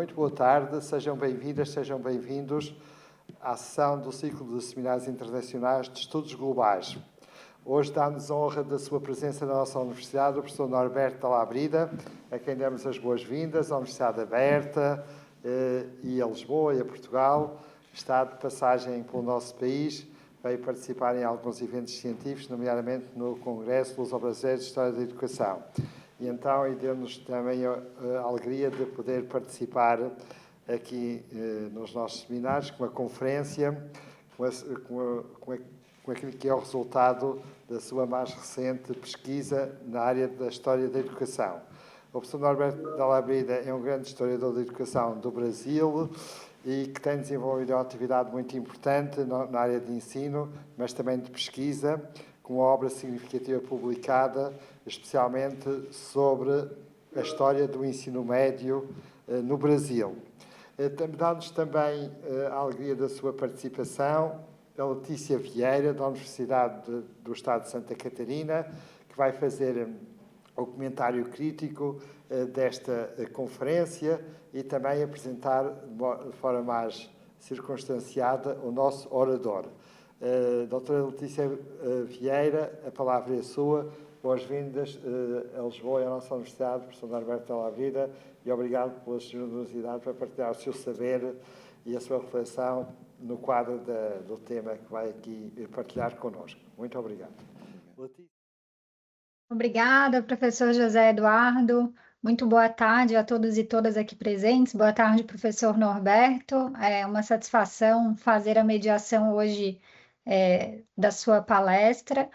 Muito boa tarde, sejam bem-vindas, sejam bem-vindos à sessão do ciclo de seminários internacionais de estudos globais. Hoje dá-nos a honra da sua presença na nossa universidade o professor Norberto da Labrida, a quem damos as boas-vindas à Universidade Aberta e a Lisboa e a Portugal. Está de passagem pelo nosso país, veio participar em alguns eventos científicos, nomeadamente no Congresso Luso-Brasileiro de História da Educação. E então, deu-nos também a alegria de poder participar aqui nos nossos seminários, com a conferência, com aquilo que é o resultado da sua mais recente pesquisa na área da História da Educação. O professor Norberto da Labrida é um grande historiador da educação do Brasil e que tem desenvolvido uma atividade muito importante na área de ensino, mas também de pesquisa, com uma obra significativa publicada, especialmente sobre a história do ensino médio no Brasil. Dá-nos também a alegria da sua participação a Letícia Vieira, da Universidade do Estado de Santa Catarina, que vai fazer o comentário crítico desta conferência e também apresentar de forma mais circunstanciada o nosso orador. Doutora Letícia Vieira, a palavra é sua. Boas-vindas a Lisboa e à nossa universidade, professor Norberto da Labrida, e obrigado pela generosidade para partilhar o seu saber e a sua reflexão no quadro do tema que vai aqui partilhar connosco. Muito obrigado. Obrigada, professor José Eduardo. Muito boa tarde a todos e todas aqui presentes. Boa tarde, professor Norberto. É uma satisfação fazer a mediação hoje da sua palestra.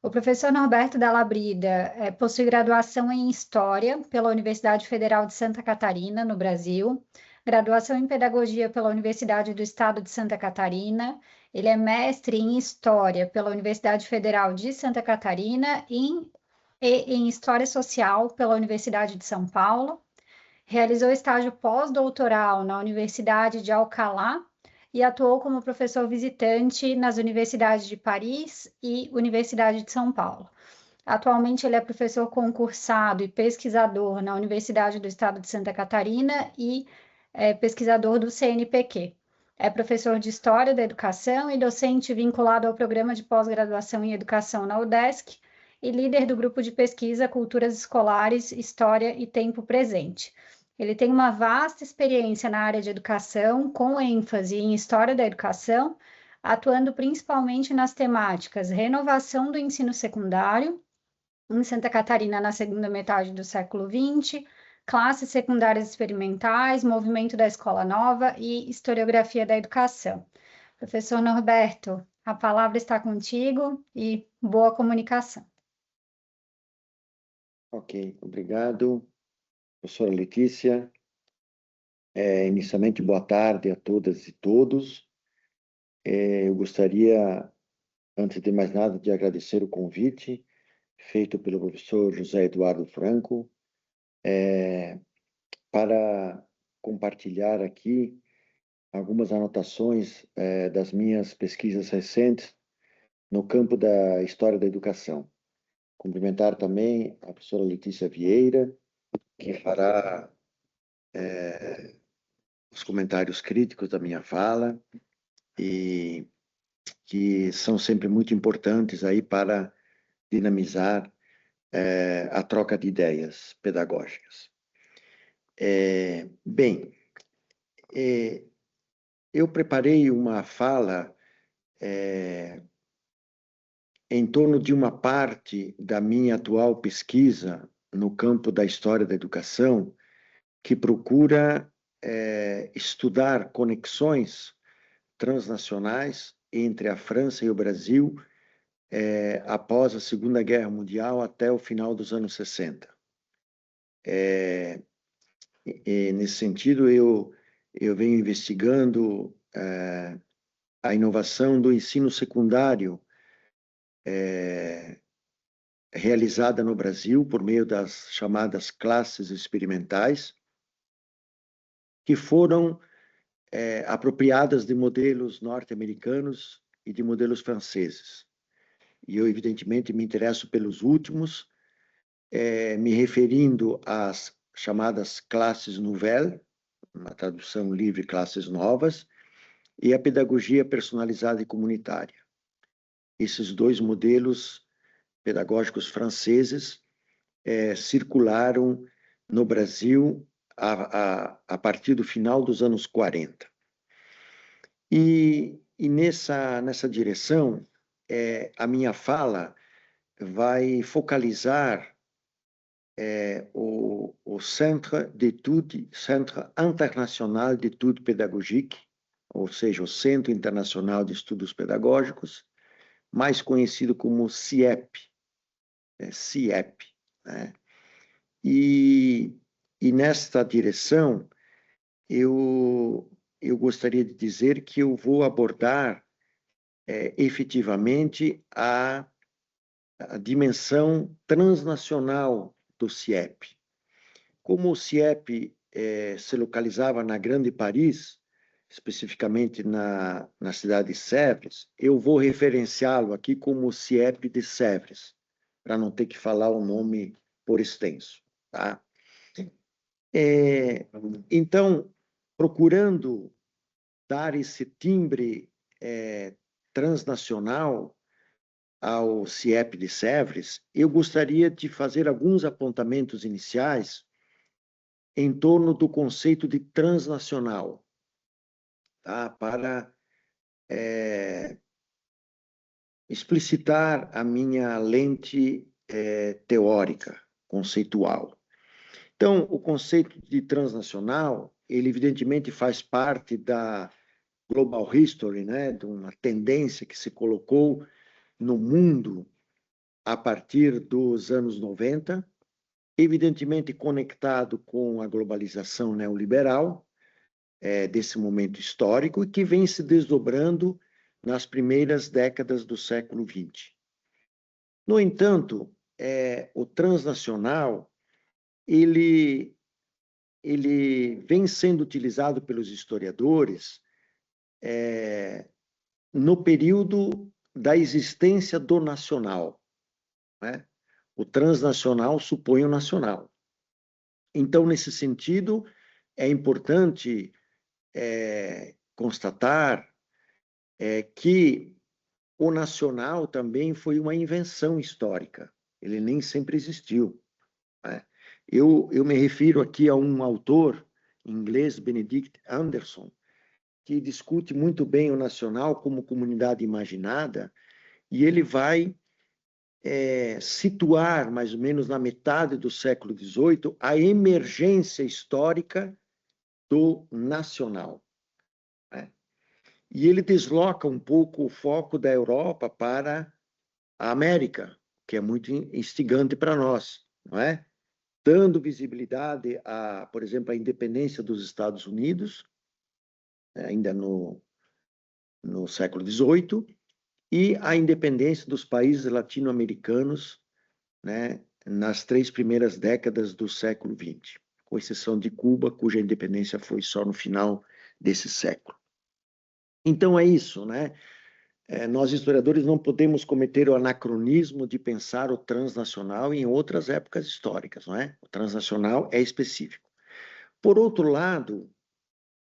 O professor Norberto da Labrida possui graduação em História pela Universidade Federal de Santa Catarina, no Brasil, graduação em Pedagogia pela Universidade do Estado de Santa Catarina. Ele é mestre em História pela Universidade Federal de Santa Catarina e em História Social pela Universidade de São Paulo. Realizou estágio pós-doutoral na Universidade de Alcalá e atuou como professor visitante nas universidades de Paris e Universidade de São Paulo. Atualmente, ele é professor concursado e pesquisador na Universidade do Estado de Santa Catarina e pesquisador do CNPq. É professor de História da Educação e docente vinculado ao Programa de Pós-Graduação em Educação na UDESC e líder do grupo de pesquisa Culturas Escolares, História e Tempo Presente. Ele tem uma vasta experiência na área de educação, com ênfase em História da Educação, atuando principalmente nas temáticas renovação do ensino secundário, em Santa Catarina na segunda metade do século XX, classes secundárias experimentais, movimento da escola nova e historiografia da educação. Professor Norberto, a palavra está contigo e boa comunicação. Ok, obrigado, professora Letícia. Inicialmente, boa tarde a todas e todos. Eu gostaria, antes de mais nada, de agradecer o convite feito pelo professor José Eduardo Franco para compartilhar aqui algumas anotações das minhas pesquisas recentes no campo da história da educação. Cumprimentar também a professora Letícia Vieira, que fará os comentários críticos da minha fala e que são sempre muito importantes aí para dinamizar a troca de ideias pedagógicas. Bem, eu preparei uma fala em torno de uma parte da minha atual pesquisa no campo da história da educação que procura estudar conexões transnacionais entre a França e o Brasil após a Segunda Guerra Mundial até o final dos anos 60. Nesse sentido, eu venho investigando a inovação do ensino secundário realizada no Brasil por meio das chamadas classes experimentais, que foram apropriadas de modelos norte-americanos e de modelos franceses. E eu, evidentemente, me interesso pelos últimos, me referindo às chamadas classes nouvelles, uma tradução livre, Classes Novas, e a Pedagogia Personalizada e Comunitária. Esses dois modelos pedagógicos franceses circularam no Brasil a partir do final dos anos 40. E nessa direção, a minha fala vai focalizar o Centre International d'Études Pédagogiques, ou seja, o Centro Internacional de Estudos Pedagógicos, mais conhecido como CIEP, CIEP, né? E nesta direção, eu gostaria de dizer que eu vou abordar efetivamente a dimensão transnacional do CIEP. Como o CIEP se localizava na Grande Paris, especificamente na cidade de Sèvres, eu vou referenciá-lo aqui como o CIEP de Sèvres, para não ter que falar o nome por extenso, tá? Então, procurando dar esse timbre transnacional ao CIEP de Sèvres, eu gostaria de fazer alguns apontamentos iniciais em torno do conceito de transnacional, tá? Para explicitar a minha lente teórica, conceitual. Então, o conceito de transnacional, ele evidentemente faz parte da global history, né? De uma tendência que se colocou no mundo a partir dos anos 90, evidentemente conectado com a globalização neoliberal desse momento histórico e que vem se desdobrando nas primeiras décadas do século XX. No entanto, o transnacional, ele vem sendo utilizado pelos historiadores no período da existência do nacional, né? O transnacional supõe o nacional. Então, nesse sentido, é importante constatar que o nacional também foi uma invenção histórica. Ele nem sempre existiu, né? Eu me refiro aqui a um autor inglês, Benedict Anderson, que discute muito bem o nacional como comunidade imaginada, e ele vai situar, mais ou menos na metade do século XVIII, a emergência histórica do nacional, né? E ele desloca um pouco o foco da Europa para a América, que é muito instigante para nós, não é? Dando visibilidade a, por exemplo, a independência dos Estados Unidos, ainda no século XVIII, e a independência dos países latino-americanos, né, nas 3 primeiras décadas do século XX, com exceção de Cuba, cuja independência foi só no final desse século. Então é isso, né? Nós, historiadores, não podemos cometer o anacronismo de pensar o transnacional em outras épocas históricas, não é? O transnacional é específico. Por outro lado,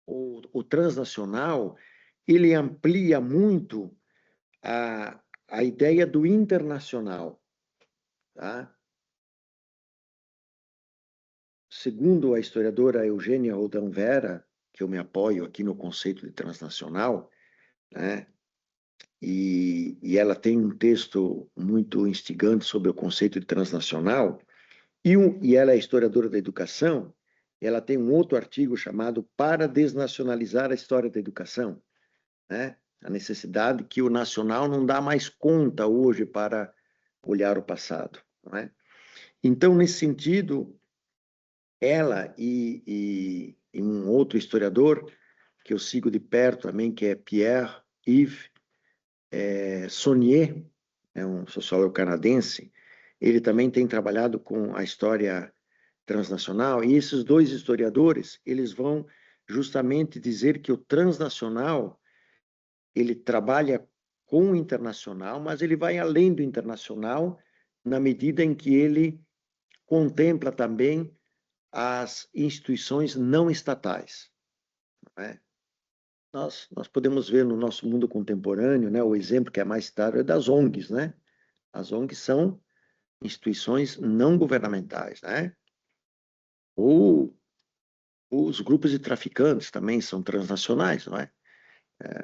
o transnacional, ele amplia muito a ideia do internacional, tá? Segundo a historiadora Eugênia Roldán Vera, que eu me apoio aqui no conceito de transnacional, né? E ela tem um texto muito instigante sobre o conceito de transnacional, e ela é historiadora da educação, ela tem um outro artigo chamado Para Desnacionalizar a História da Educação, né? A necessidade que o nacional não dá mais conta hoje para olhar o passado, não é? Então, nesse sentido, ela e um outro historiador que eu sigo de perto também, que é Pierre-Yves Saunier, é um sociólogo canadense, ele também tem trabalhado com a história transnacional, e esses dois historiadores, eles vão justamente dizer que o transnacional, ele trabalha com o internacional, mas ele vai além do internacional, na medida em que ele contempla também as instituições não estatais. né? Nós podemos ver no nosso mundo contemporâneo, né, o exemplo que é mais claro é das ONGs, né? As ONGs são instituições não governamentais, né? Ou os grupos de traficantes também são transnacionais, não é?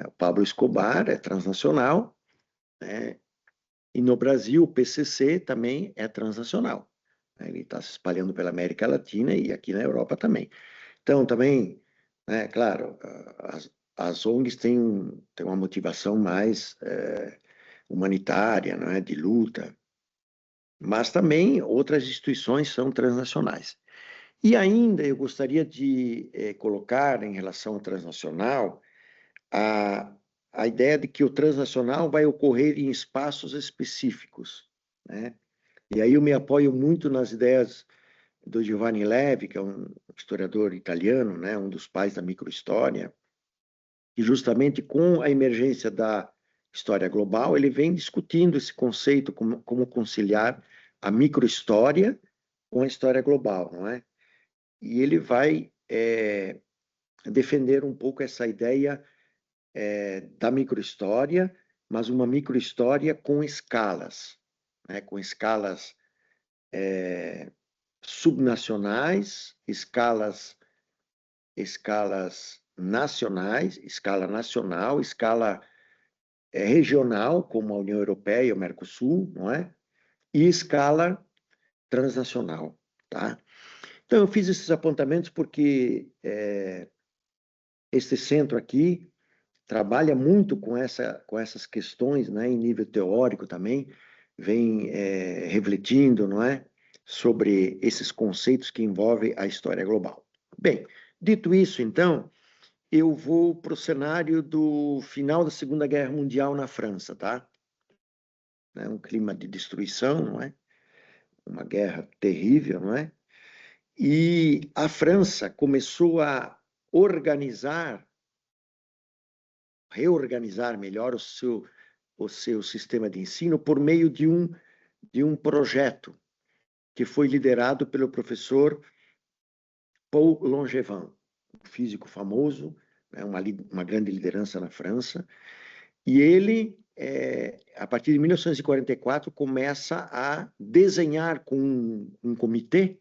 O Pablo Escobar é transnacional, né? E no Brasil, o PCC também é transnacional, né? Ele está se espalhando pela América Latina e aqui na Europa também. Então, também, né, claro, as ONGs têm uma motivação mais humanitária, né, de luta, mas também outras instituições são transnacionais. E ainda eu gostaria de colocar em relação ao transnacional a, a ideia de que o transnacional vai ocorrer em espaços específicos, né? E aí eu me apoio muito nas ideias do Giovanni Levi, que é um historiador italiano, né, um dos pais da microhistória, e justamente com a emergência da história global, ele vem discutindo esse conceito, como conciliar a microhistória com a história global, não é? E ele vai defender um pouco essa ideia da microhistória, mas uma microhistória com escalas, né? Com escalas subnacionais, escalas nacionais, escala nacional, escala regional, como a União Europeia e o Mercosul, não é? E escala transnacional, tá? Então, eu fiz esses apontamentos porque esse centro aqui trabalha muito com essas questões, né, em nível teórico também, vem refletindo, não é, sobre esses conceitos que envolvem a história global. Bem, dito isso, então, eu vou para o cenário do final da Segunda Guerra Mundial na França, tá? Um clima de destruição, não é? Uma guerra terrível, não é? E a França começou a reorganizar melhor o seu sistema de ensino por meio de um projeto que foi liderado pelo professor Paul Langevin, um físico famoso, né, uma grande liderança na França, e ele, a partir de 1944, começa a desenhar com um comitê,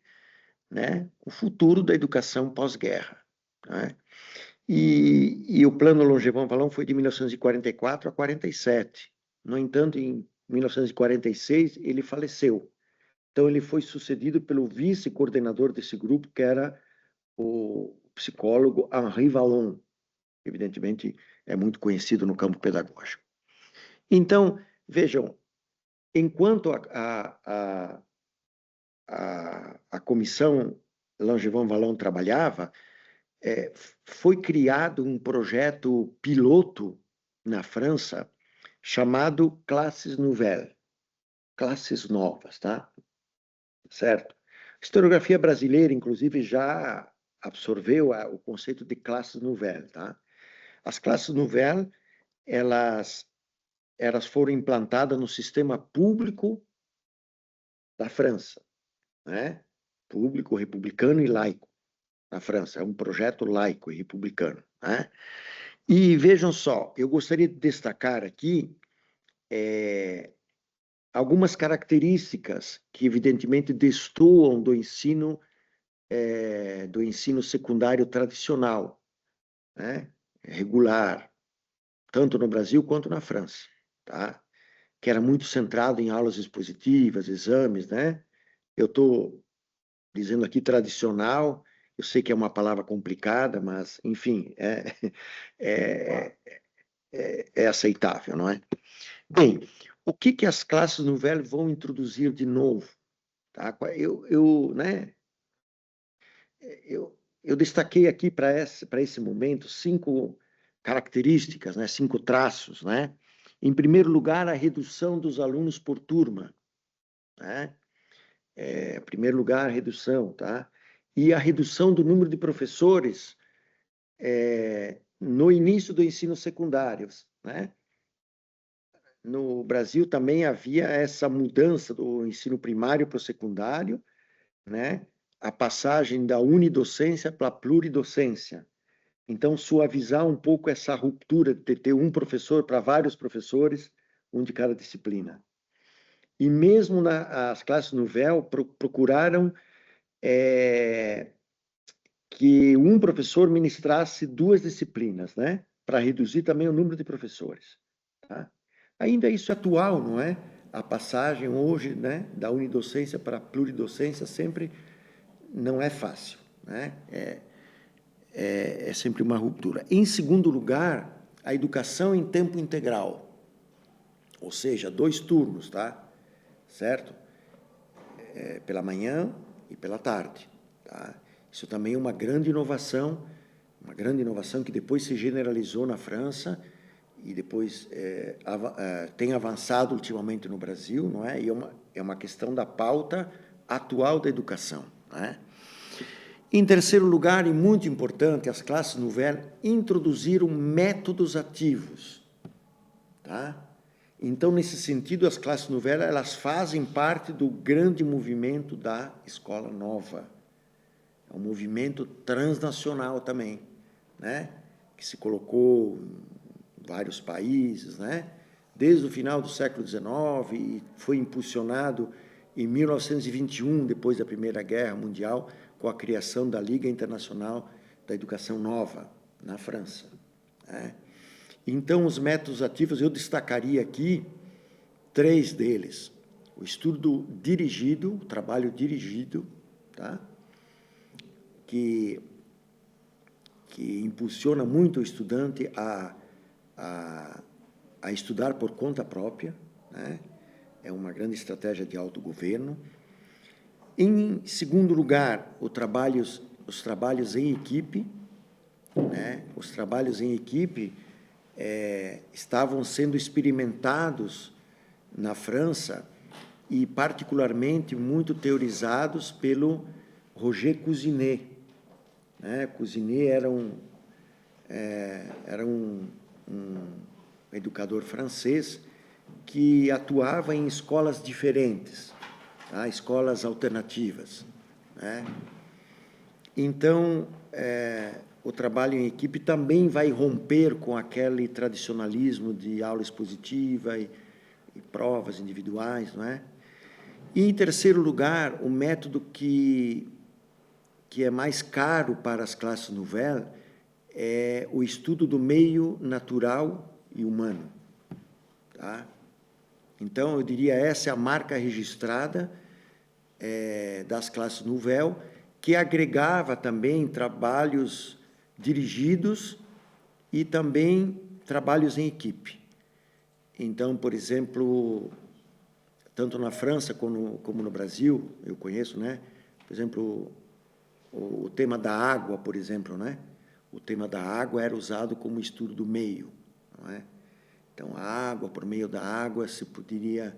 né, o futuro da educação pós-guerra, né? E o plano Langevin-Vallon foi de 1944 a 47. No entanto, em 1946, ele faleceu. Então, ele foi sucedido pelo vice-coordenador desse grupo, que era o psicólogo Henri Vallon, que evidentemente é muito conhecido no campo pedagógico. Então, vejam, enquanto a comissão Langevin-Vallon trabalhava, foi criado um projeto piloto na França chamado Classes Nouvelles, classes novas, tá? Certo? A historiografia brasileira, inclusive, já absorveu o conceito de classes nouvelles, tá? As classes nouvelles, elas foram implantadas no sistema público da França, né? Público, republicano e laico na França. É um projeto laico e republicano, né? E vejam só, eu gostaria de destacar aqui algumas características que, evidentemente, destoam do ensino secundário tradicional, né? Regular, tanto no Brasil quanto na França, tá? Que era muito centrado em aulas expositivas, exames, né? Eu estou dizendo aqui tradicional, eu sei que é uma palavra complicada, mas, enfim, é, é aceitável, não é? Bem, o que as classes nouvelles vão introduzir de novo? Tá? Eu destaquei aqui para esse momento 5 características, né? 5 traços, né? Em primeiro lugar, a redução dos alunos por turma, né? Em primeiro lugar, a redução, tá? E a redução do número de professores no início do ensino secundário, né? No Brasil também havia essa mudança do ensino primário para o secundário, né? A passagem da unidocência para a pluridocência. Então, suavizar um pouco essa ruptura de ter um professor para vários professores, um de cada disciplina. E mesmo as classes Nouvelle procuraram que um professor ministrasse 2 disciplinas, né? Para reduzir também o número de professores. Tá? Ainda isso é atual, não é? A passagem hoje, né, da unidocência para a pluridocência sempre não é fácil, né? É sempre uma ruptura. Em segundo lugar, a educação em tempo integral, ou seja, 2 turnos, tá? Certo? Pela manhã e pela tarde, tá? Isso também é uma grande inovação que depois se generalizou na França e depois tem avançado ultimamente no Brasil, não é? E é uma questão da pauta atual da educação, né? Em terceiro lugar, e muito importante, as classes Nouvelle introduziram métodos ativos, tá? Então, nesse sentido, as classes Nouvelle, elas fazem parte do grande movimento da Escola Nova. É um movimento transnacional também, né? Que se colocou em vários países, né? Desde o final do século XIX e foi impulsionado em 1921, depois da Primeira Guerra Mundial, com a criação da Liga Internacional da Educação Nova, na França, né? Então, os métodos ativos, eu destacaria aqui 3 deles. O estudo dirigido, o trabalho dirigido, tá? Que impulsiona muito o estudante a estudar por conta própria, né? É uma grande estratégia de autogoverno. Em segundo lugar, os trabalhos em equipe, né? Os trabalhos em equipe estavam sendo experimentados na França e, particularmente, muito teorizados pelo Roger Cousinet, né? Cousinet era um educador francês que atuava em escolas diferentes, tá? Escolas alternativas, né? Então, o trabalho em equipe também vai romper com aquele tradicionalismo de aula expositiva e provas individuais, não é? E, em terceiro lugar, o método que é mais caro para as classes Nouvelle é o estudo do meio natural e humano, tá? Então, eu diria, essa é a marca registrada das classes Nouvelle, que agregava também trabalhos dirigidos e também trabalhos em equipe. Então, por exemplo, tanto na França como no Brasil, eu conheço, né? Por exemplo, o tema da água, por exemplo, né? O tema da água era usado como estudo do meio, não é? Então, a água, por meio da água, se poderia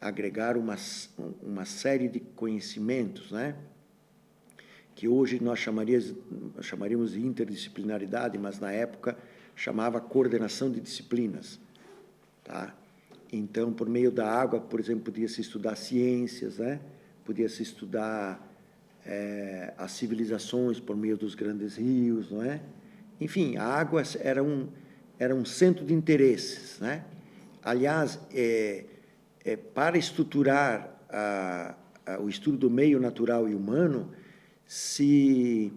agregar uma série de conhecimentos, né? Que hoje nós chamaríamos de interdisciplinaridade, mas na época chamava coordenação de disciplinas, tá? Então, por meio da água, por exemplo, podia-se estudar ciências, né? Podia-se estudar as civilizações por meio dos grandes rios, não é? Enfim, a água era um centro de interesses, né? Aliás, para estruturar o estudo do meio natural e humano, se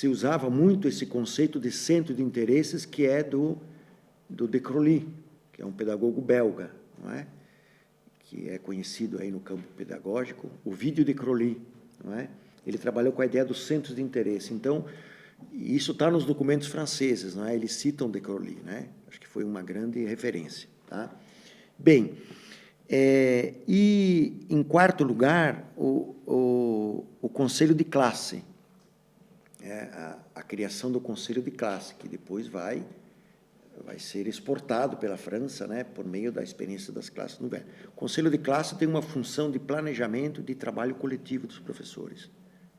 usava muito esse conceito de centro de interesses, que é do de Crowley, que é um pedagogo belga, não é? Que é conhecido aí no campo pedagógico, o vídeo de Crowley, não é? Ele trabalhou com a ideia dos centros de interesse. Então, isso está nos documentos franceses, não é? Eles citam de Crowley, né? Acho que foi uma grande referência, tá? Bem, e, em quarto lugar, o conselho de classe, a criação do conselho de classe, que depois vai ser exportado pela França, né, por meio da experiência das classes Nouvelle. O conselho de classe tem uma função de planejamento de trabalho coletivo dos professores,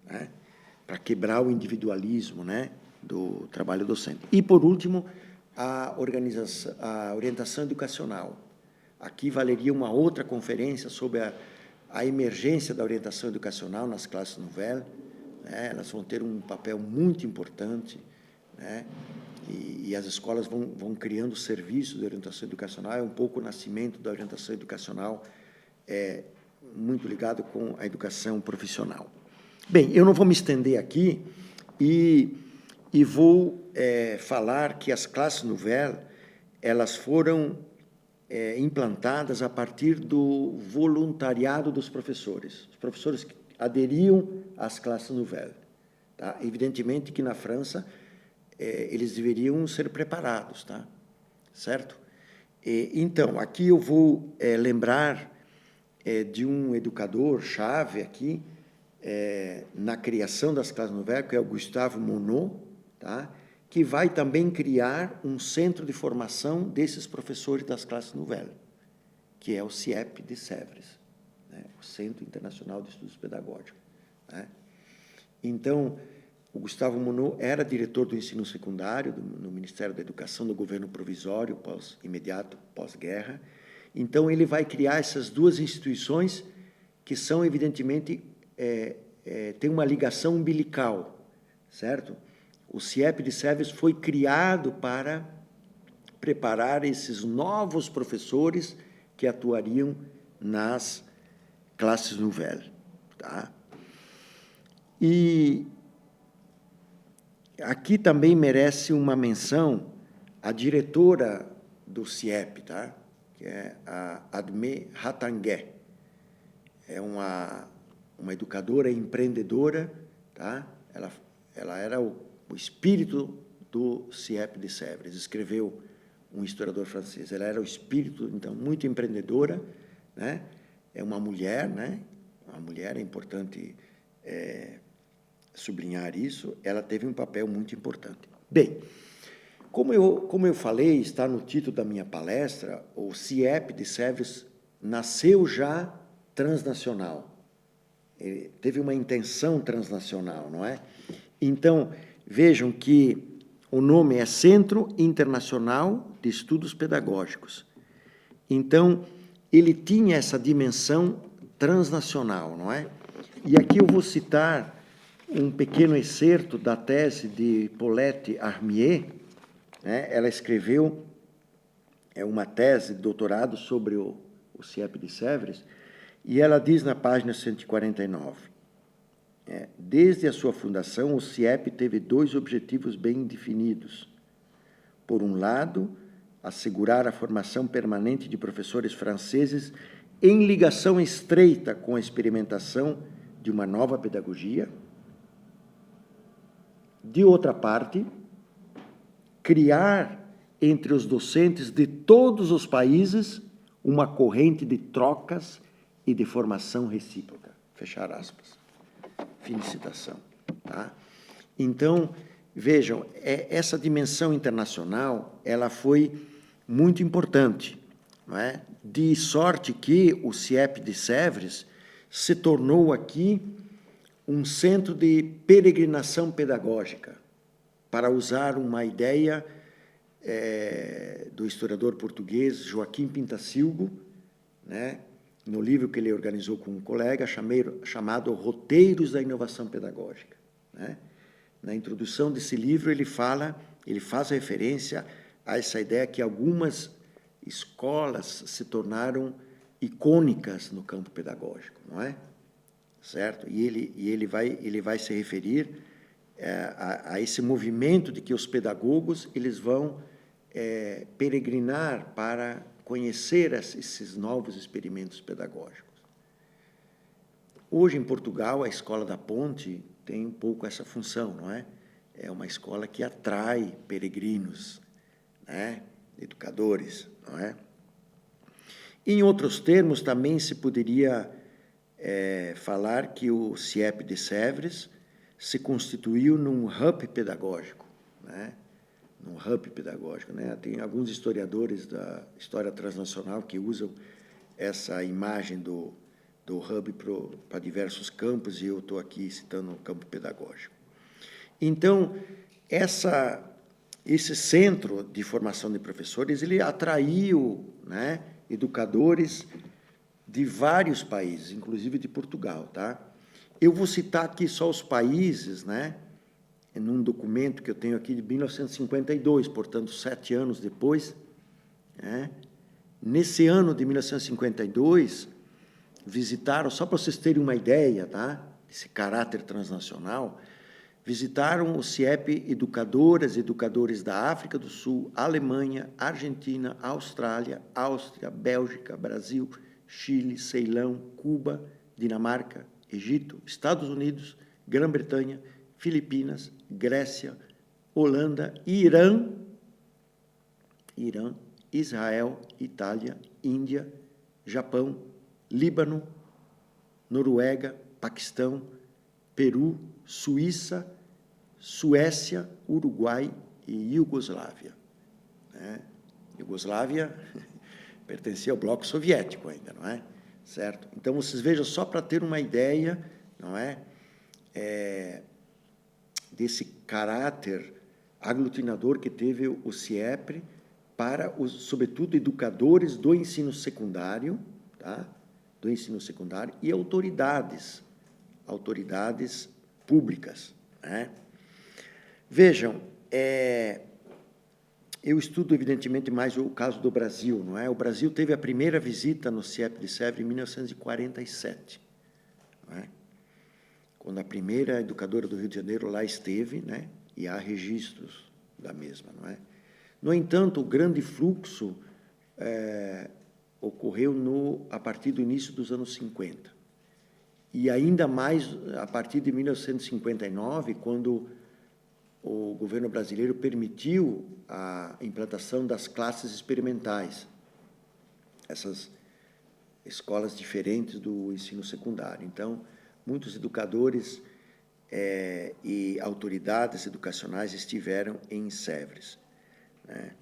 né, para quebrar o individualismo, né, do trabalho docente. E, por último, a orientação educacional. Aqui valeria uma outra conferência sobre a emergência da orientação educacional nas classes Nouvelle, né? Elas vão ter um papel muito importante, né? E as escolas vão criando serviços de orientação educacional. É um pouco o nascimento da orientação educacional, muito ligado com a educação profissional. Bem, eu não vou me estender aqui e vou falar que as classes nouvelles, elas foram implantadas a partir do voluntariado dos professores. Os professores aderiam às classes nouvelles. Tá? Evidentemente que na França eles deveriam ser preparados, tá? Certo? Então, aqui eu vou lembrar de um educador-chave aqui, na criação das classes nouvelles, que é o Gustave Monod, tá? Que vai também criar um centro de formação desses professores das classes nouvelles, que é o CIEP de Sèvres, né? O Centro Internacional de Estudos Pedagógicos, né? Então, o Gustave Monod era diretor do ensino secundário no Ministério da Educação do governo provisório imediato pós-guerra. Então, ele vai criar essas duas instituições que são, evidentemente, têm uma ligação umbilical, certo? O CIEP de Sèvres foi criado para preparar esses novos professores que atuariam nas classes nouvelles, tá? E aqui também merece uma menção a diretora do CIEP, tá? Que é a Admé Hatanguet. É uma educadora e empreendedora, tá? Ela era o espírito do CIEP de Sèvres, escreveu um historiador francês. Ela era o espírito, então, muito empreendedora, né? É uma mulher, né? Uma mulher, é importante sublinhar isso. Ela teve um papel muito importante. Bem, como eu falei, está no título da minha palestra, o CIEP de Sèvres nasceu já transnacional. Ele teve uma intenção transnacional, não é? Então, vejam que o nome é Centro Internacional de Estudos Pedagógicos. Então, ele tinha essa dimensão transnacional, não é? E aqui eu vou citar um pequeno excerto da tese de Paulette Armier, né? Ela escreveu uma tese de doutorado sobre o CIEP de Sèvres, e ela diz na página 149, desde a sua fundação, o CIEP teve dois objetivos bem definidos. Por um lado, assegurar a formação permanente de professores franceses em ligação estreita com a experimentação de uma nova pedagogia. De outra parte, criar entre os docentes de todos os países uma corrente de trocas e de formação recíproca. Fechar aspas. Fim de citação. Tá? Então, vejam, essa dimensão internacional, ela foi muito importante, não é? De sorte que o CIEP de Sèvres se tornou aqui um centro de peregrinação pedagógica, para usar uma ideia do historiador português Joaquim Pintacilgo, né? No livro que ele organizou com um colega, chamado Roteiros da Inovação Pedagógica, né? Na introdução desse livro, ele faz referência a essa ideia que algumas escolas se tornaram icônicas no campo pedagógico, não é? Certo? E ele vai se referir a esse movimento de que os pedagogos eles vão peregrinar para conhecer esses novos experimentos pedagógicos. Hoje, em Portugal, a Escola da Ponte tem um pouco essa função, não é? É uma escola que atrai peregrinos, né? Educadores, não é? Em outros termos, também se poderia falar que o CIEP de Sèvres se constituiu num hub pedagógico, né? Num hub pedagógico, né? Tem alguns historiadores da história transnacional que usam essa imagem do hub para diversos campos, e eu estou aqui citando o campo pedagógico. Então, esse centro de formação de professores, ele atraiu, né, educadores de vários países, inclusive de Portugal, tá? Eu vou citar aqui só os países, né? Num documento que eu tenho aqui de 1952, portanto, 7 anos depois, né? Nesse ano de 1952, visitaram, só para vocês terem uma ideia, tá? Esse caráter transnacional, visitaram o CIEP educadoras e educadores da África do Sul, Alemanha, Argentina, Austrália, Áustria, Bélgica, Brasil, Chile, Ceilão, Cuba, Dinamarca, Egito, Estados Unidos, Grã-Bretanha, Filipinas, Grécia, Holanda, Irã, Israel, Itália, Índia, Japão, Líbano, Noruega, Paquistão, Peru, Suíça, Suécia, Uruguai e Iugoslávia. Né? Iugoslávia pertencia ao bloco soviético ainda, não é? Certo? Então, vocês vejam, só para ter uma ideia, não é? Desse caráter aglutinador que teve o CIEPRE para, sobretudo, educadores do ensino secundário, tá? Do ensino secundário e autoridades públicas, né? Vejam, eu estudo, evidentemente, mais o caso do Brasil, não é? O Brasil teve a primeira visita no CIEP de Sèvres em 1947, não é? Quando a primeira educadora do Rio de Janeiro lá esteve, né? E há registros da mesma, não é? No entanto, o grande fluxo ocorreu a partir do início dos anos 50. E ainda mais a partir de 1959, quando o governo brasileiro permitiu a implantação das classes experimentais, essas escolas diferentes do ensino secundário. Então, muitos educadores e autoridades educacionais estiveram em Sèvres, né?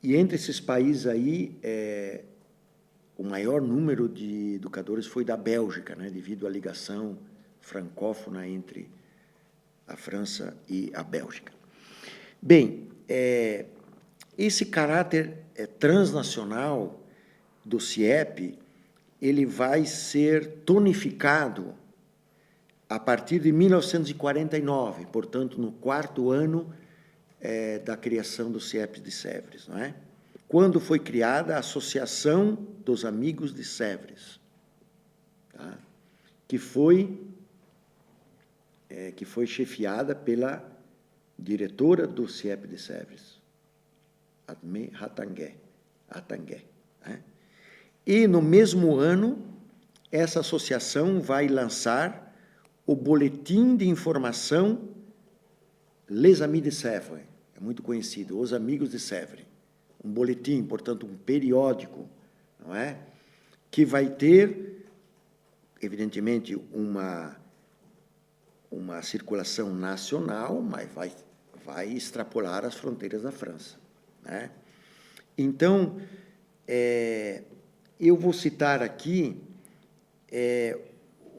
E entre esses países aí, o maior número de educadores foi da Bélgica, né, devido à ligação francófona entre a França e a Bélgica. Bem, esse caráter transnacional do CIEP, ele vai ser tonificado a partir de 1949, portanto, no 4º ano da criação do CIEP de Sèvres, não é? Quando foi criada a Associação dos Amigos de Sèvres, tá? que foi chefiada pela diretora do CIEP de Sèvres, Admé Hatangué. Né? E, no mesmo ano, essa associação vai lançar o Boletim de Informação Les Amis de Sèvres, é muito conhecido, Os Amigos de Sèvres. Um boletim, portanto, um periódico, não é? Que vai ter, evidentemente, uma circulação nacional, mas vai extrapolar as fronteiras da França, né? Então, eu vou citar aqui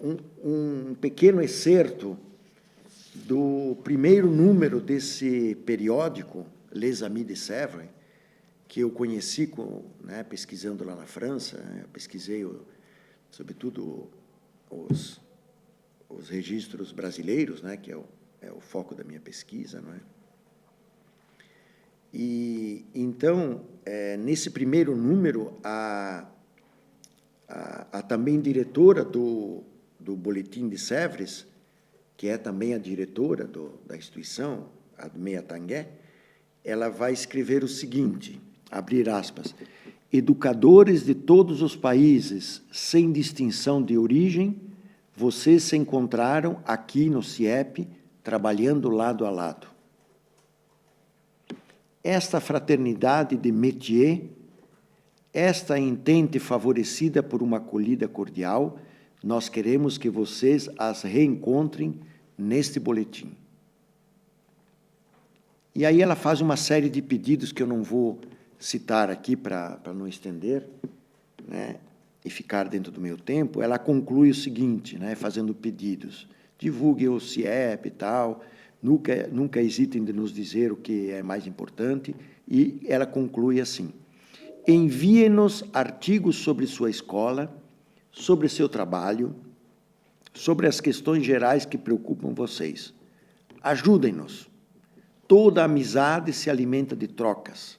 um pequeno excerto do primeiro número desse periódico, Les Amis de Sèvres, que eu conheci pesquisando lá na França, né? Eu pesquisei, sobretudo, os registros brasileiros, né? Que é o foco da minha pesquisa, não é? E, então, nesse primeiro número, a também diretora do Boletim de Sèvres, que é também a diretora da instituição, Admé Hatangué, ela vai escrever o seguinte, abrir aspas, educadores de todos os países, sem distinção de origem, vocês se encontraram aqui no CIEP, trabalhando lado a lado. Esta fraternidade de métier, esta entente favorecida por uma acolhida cordial, nós queremos que vocês as reencontrem neste boletim. E aí ela faz uma série de pedidos que eu não vou citar aqui para não estender, né, e ficar dentro do meu tempo. Ela conclui o seguinte, né, fazendo pedidos. Divulgue o CIEP e tal, nunca hesitem de nos dizer o que é mais importante. E ela conclui assim, envie-nos artigos sobre sua escola, sobre seu trabalho, sobre as questões gerais que preocupam vocês. Ajudem-nos. Toda amizade se alimenta de trocas.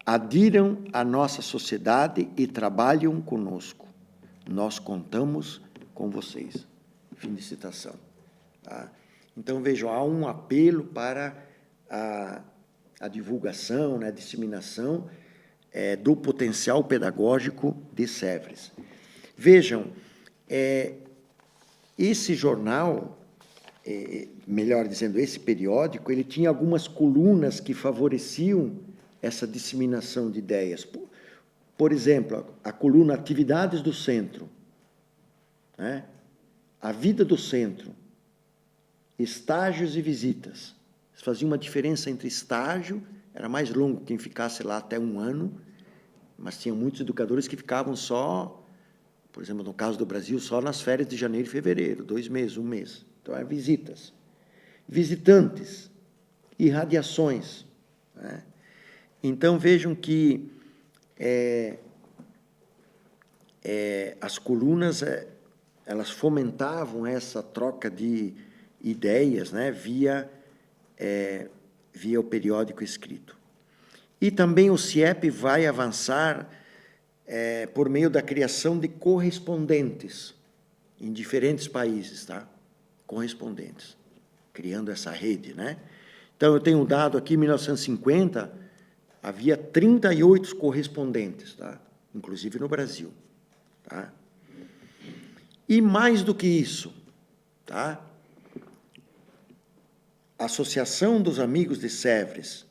Adiram à nossa sociedade e trabalham conosco. Nós contamos com vocês. Fim de citação. Tá? Então, vejam, há um apelo para a divulgação, né, a disseminação do potencial pedagógico de Sèvres. Vejam, esse jornal, melhor dizendo, esse periódico, ele tinha algumas colunas que favoreciam essa disseminação de ideias. Por exemplo, a coluna Atividades do Centro, né? A vida do centro, estágios e visitas. Fazia uma diferença entre estágio, era mais longo quem ficasse lá até 1 ano, mas tinha muitos educadores que ficavam só, por exemplo, no caso do Brasil, só nas férias de janeiro e fevereiro, 2 meses, 1 mês. Então, eram visitas. Visitantes, irradiações, né? Então, vejam que as colunas, elas fomentavam essa troca de ideias, né, via o periódico escrito. E também o CIEP vai avançar por meio da criação de correspondentes em diferentes países, tá? Correspondentes, criando essa rede, né? Então, eu tenho um dado aqui, em 1950, havia 38 correspondentes, tá? Inclusive no Brasil, tá? E mais do que isso, tá? A Associação dos Amigos de Sèvres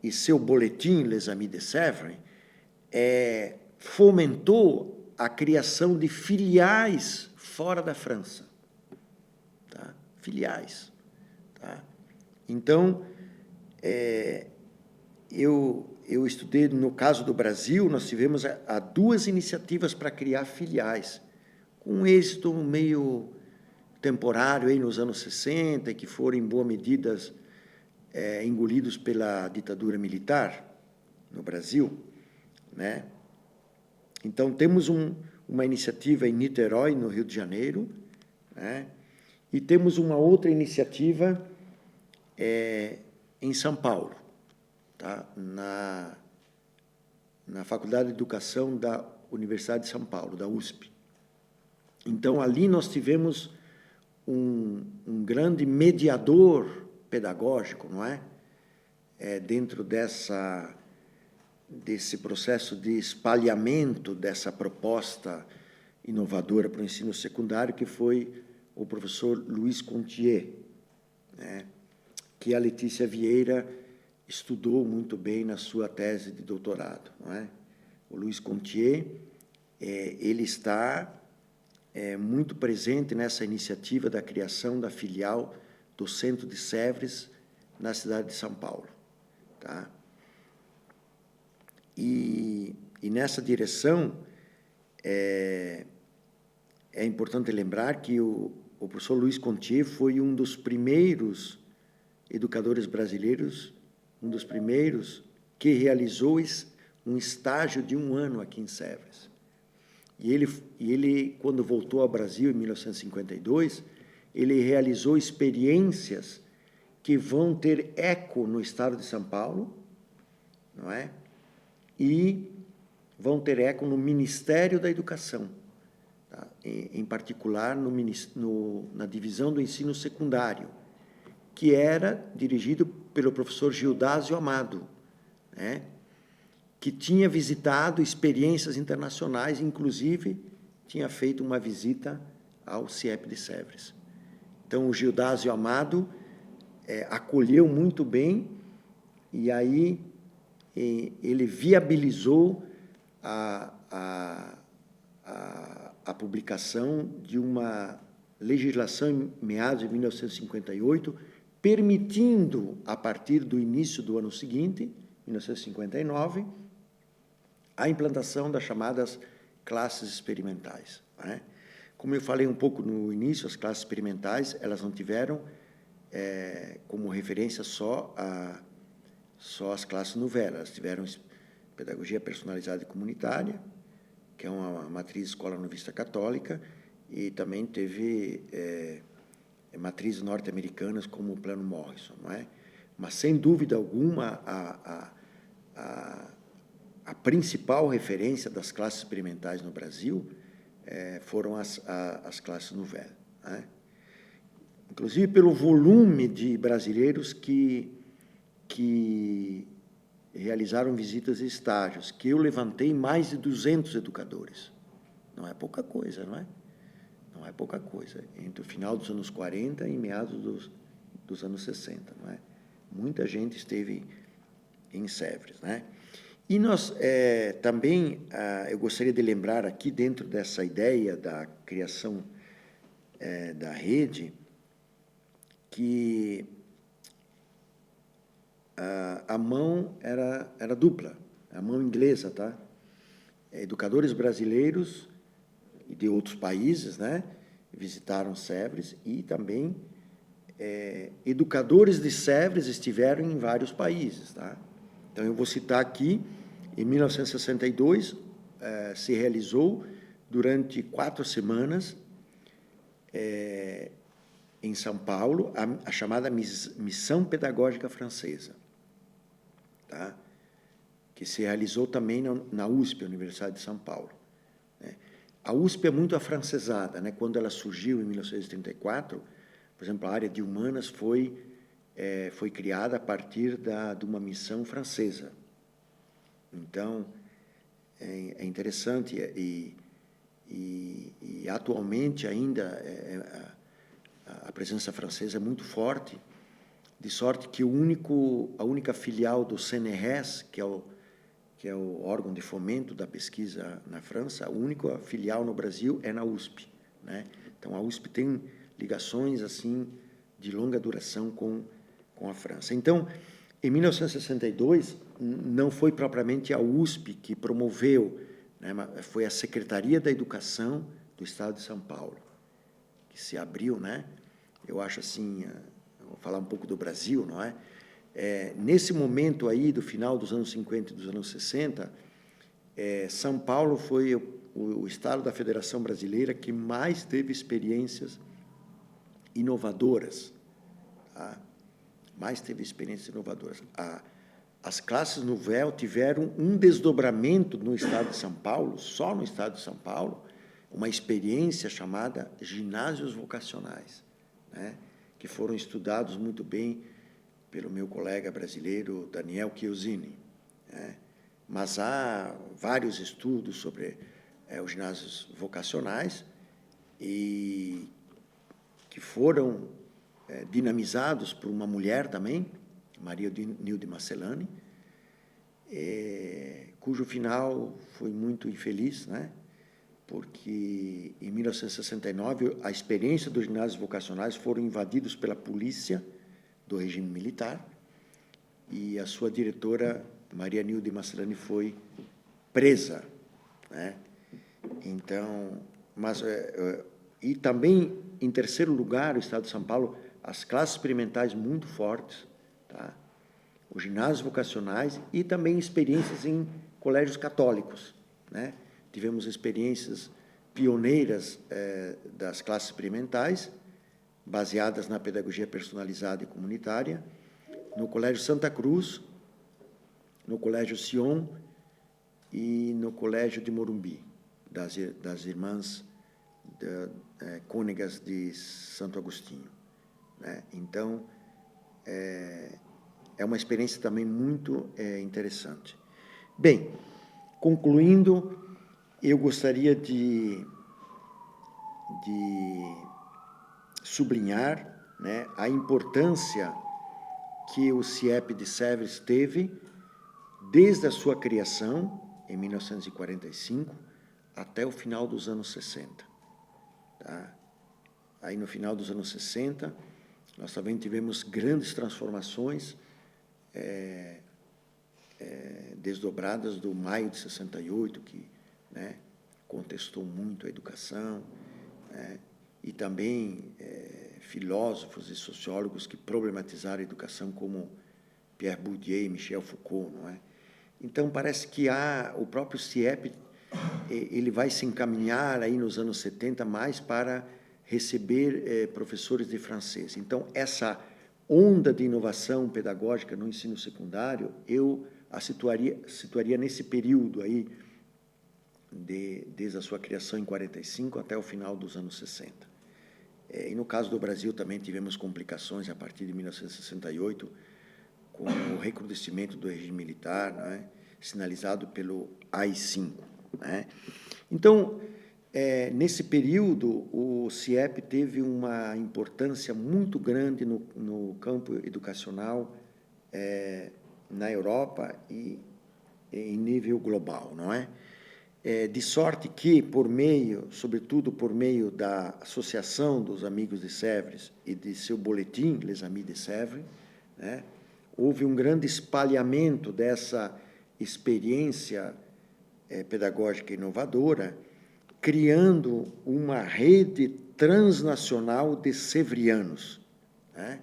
e seu boletim Les Amis de Sèvres fomentou a criação de filiais fora da França, tá? Filiais, tá? Então, eu estudei, no caso do Brasil, nós tivemos 2 iniciativas para criar filiais, com um êxito meio temporário aí nos anos 60, que foram, em boa medida, engolidos pela ditadura militar no Brasil, né? Então, temos uma iniciativa em Niterói, no Rio de Janeiro, né? E temos uma outra iniciativa em São Paulo, tá? Na Faculdade de Educação da Universidade de São Paulo, da USP. Então, ali nós tivemos um grande mediador pedagógico, não é? Dentro desse processo de espalhamento dessa proposta inovadora para o ensino secundário, que foi o professor Luiz Contier, né? Que a Letícia Vieira estudou muito bem na sua tese de doutorado, não é? O Luiz Contier, ele está muito presente nessa iniciativa da criação da filial do Centro de Sèvres na cidade de São Paulo, tá? E nessa direção, é importante lembrar que o professor Luiz Contier foi um dos primeiros educadores brasileiros, um dos primeiros que realizou um estágio de 1 ano aqui em Sèvres. E ele, quando voltou ao Brasil, em 1952, ele realizou experiências que vão ter eco no estado de São Paulo, não é? E vão ter eco no Ministério da Educação, tá? Em particular na divisão do ensino secundário, que era dirigido pelo professor Gildásio Amado, né? Que tinha visitado experiências internacionais, inclusive tinha feito uma visita ao CIEP de Sèvres. Então, o Gildásio Amado acolheu muito bem, e aí ele viabilizou a publicação de uma legislação em meados de 1958, permitindo, a partir do início do ano seguinte, 1959, a implantação das chamadas classes experimentais, né? Como eu falei um pouco no início, as classes experimentais, elas não tiveram como referência só as classes novelas, elas tiveram pedagogia personalizada e comunitária, que é uma matriz escola novista católica, e também teve matrizes norte-americanas como o Plano Morrison, não é? Mas, sem dúvida alguma, a principal referência das classes experimentais no Brasil foram as classes Nouvelle, né? Inclusive pelo volume de brasileiros que realizaram visitas e estágios, que eu levantei mais de 200 educadores. Não é pouca coisa, não é? Não é pouca coisa. Entre o final dos anos 40 e meados dos anos 60, não é? Muita gente esteve em Sèvres, né? E nós também, eu gostaria de lembrar aqui, dentro dessa ideia da criação da rede, que a mão era dupla, a mão inglesa, tá? Educadores brasileiros e de outros países, né, visitaram Sèvres, e também educadores de Sèvres estiveram em vários países, tá? Então, eu vou citar aqui, em 1962, se realizou, durante 4 semanas, em São Paulo, a chamada Missão Pedagógica Francesa, tá? Que se realizou também na USP, Universidade de São Paulo, né? A USP é muito afrancesada, né? Quando ela surgiu, em 1934, por exemplo, a área de humanas foi criada a partir de uma missão francesa. Então, é interessante, e atualmente ainda a presença francesa é muito forte, de sorte que a única filial do CNRS, que é o órgão de fomento da pesquisa na França, a única filial no Brasil é na USP, né? Então, a USP tem ligações assim de longa duração com a França. Então, em 1962, não foi propriamente a USP que promoveu, né, mas foi a Secretaria da Educação do Estado de São Paulo, que se abriu, né? Eu acho assim, vou falar um pouco do Brasil, não é? Nesse momento aí, do final dos anos 50 e dos anos 60, São Paulo foi o estado da Federação Brasileira que mais teve experiências inovadoras, tá? Mais teve experiências inovadoras. As classes Nouvelle tiveram um desdobramento no estado de São Paulo, só no estado de São Paulo, uma experiência chamada ginásios vocacionais, né? Que foram estudados muito bem pelo meu colega brasileiro Daniel Chiosini, né? Mas há vários estudos sobre os ginásios vocacionais e que foram dinamizados por uma mulher também, Maria Nilde Marcelani, cujo final foi muito infeliz, né? Porque em 1969 a experiência dos ginásios vocacionais foram invadidos pela polícia do regime militar e a sua diretora, Maria Nilde Marcelani, foi presa, né? Então, mas e também, em terceiro lugar, o estado de São Paulo, as classes experimentais muito fortes, tá? Os ginásios vocacionais e também experiências em colégios católicos, né? Tivemos experiências pioneiras das classes experimentais, baseadas na pedagogia personalizada e comunitária, no Colégio Santa Cruz, no Colégio Sion e no Colégio de Morumbi, das irmãs cônegas de Santo Agostinho, né? Então, é uma experiência também muito interessante. Bem, concluindo, eu gostaria de sublinhar, né, a importância que o CIEP de Sèvres teve desde a sua criação, em 1945, até o final dos anos 60. Tá? Aí, no final dos anos 60, nós também tivemos grandes transformações desdobradas do maio de 68, que, né, contestou muito a educação, né, e também filósofos e sociólogos que problematizaram a educação, como Pierre Bourdieu e Michel Foucault, não é? Então, parece que o próprio CIEP ele vai se encaminhar aí nos anos 70 mais para receber professores de francês. Então, essa onda de inovação pedagógica no ensino secundário, eu a situaria nesse período aí, desde a sua criação em 45 até o final dos anos 60. E no caso do Brasil também tivemos complicações a partir de 1968, com o recrudescimento do regime militar, né, sinalizado pelo AI-5. Né? Então, nesse período, o CIEP teve uma importância muito grande no campo educacional na Europa e em nível global, não é? De sorte que, sobretudo por meio da Associação dos Amigos de Sèvres e de seu boletim, Les Amis de Sèvres, né, houve um grande espalhamento dessa experiência pedagógica inovadora, criando uma rede transnacional de severianos, né?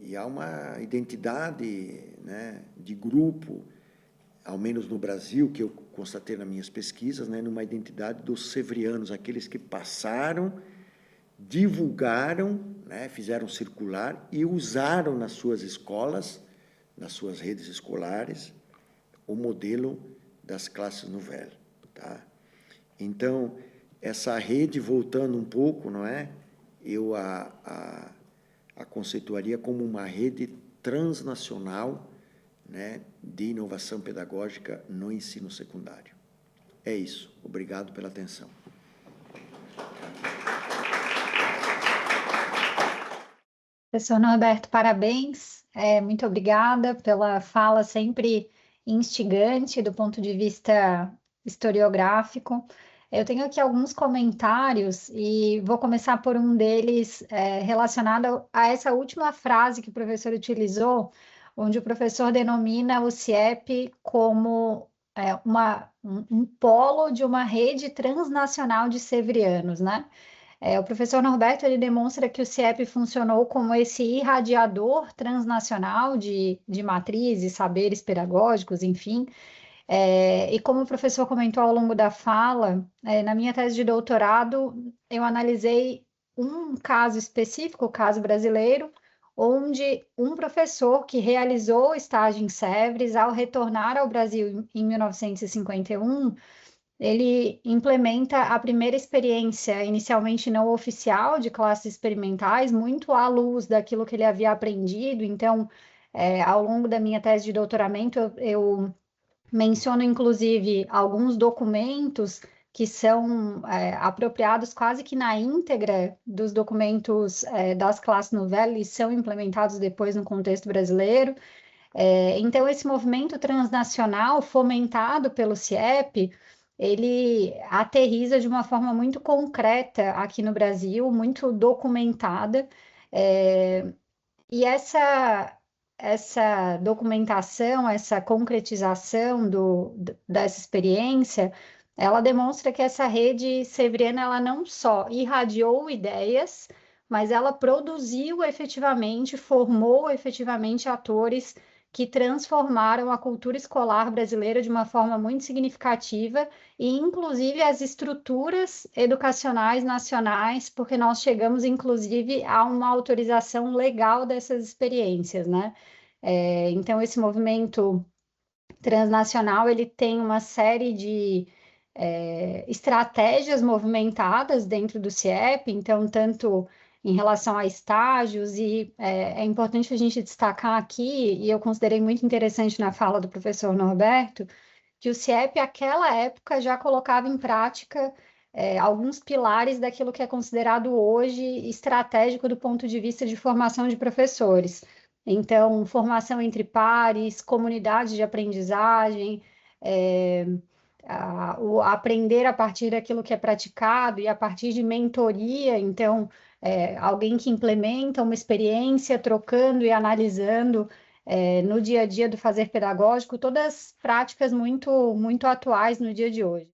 E há uma identidade, né, de grupo, ao menos no Brasil, que eu constatei nas minhas pesquisas, né, numa identidade dos severianos, aqueles que passaram, divulgaram, né, fizeram circular e usaram nas suas escolas, nas suas redes escolares, o modelo das classes nouvelles, tá? Então, essa rede, voltando um pouco, não é? Eu a conceituaria como uma rede transnacional, né, de inovação pedagógica no ensino secundário. É isso. Obrigado pela atenção. Professor Norberto, parabéns. Muito obrigada pela fala sempre instigante do ponto de vista historiográfico. Eu tenho aqui alguns comentários e vou começar por um deles relacionado a essa última frase que o professor utilizou, onde o professor denomina o CIEP como um polo de uma rede transnacional de severianos, né? O professor Norberto ele demonstra que o CIEP funcionou como esse irradiador transnacional de matrizes, saberes pedagógicos, enfim. E como o professor comentou ao longo da fala, na minha tese de doutorado, eu analisei um caso específico, o caso brasileiro, onde um professor que realizou estágio em Sèvres, ao retornar ao Brasil em 1951, ele implementa a primeira experiência, inicialmente não oficial, de classes experimentais, muito à luz daquilo que ele havia aprendido. Então, ao longo da minha tese de doutoramento, eu menciono, inclusive, alguns documentos que são apropriados quase que na íntegra dos documentos das classes nouvelles e são implementados depois no contexto brasileiro. Então, esse movimento transnacional fomentado pelo CIEP, ele aterriza de uma forma muito concreta aqui no Brasil, muito documentada, e essa documentação, essa concretização dessa experiência, ela demonstra que essa rede severiana, ela não só irradiou ideias, mas ela produziu efetivamente, formou efetivamente atores que transformaram a cultura escolar brasileira de uma forma muito significativa e, inclusive, as estruturas educacionais nacionais, porque nós chegamos, inclusive, a uma autorização legal dessas experiências, né? Então, esse movimento transnacional, ele tem uma série de estratégias movimentadas dentro do CIEP, então, tanto em relação a estágios, e é importante a gente destacar aqui, e eu considerei muito interessante na fala do professor Norberto, que o CIEP, naquela época, já colocava em prática alguns pilares daquilo que é considerado hoje estratégico do ponto de vista de formação de professores. Então, formação entre pares, comunidade de aprendizagem, o aprender a partir daquilo que é praticado e a partir de mentoria, então, alguém que implementa uma experiência, trocando e analisando no dia a dia do fazer pedagógico, todas práticas muito, muito atuais no dia de hoje.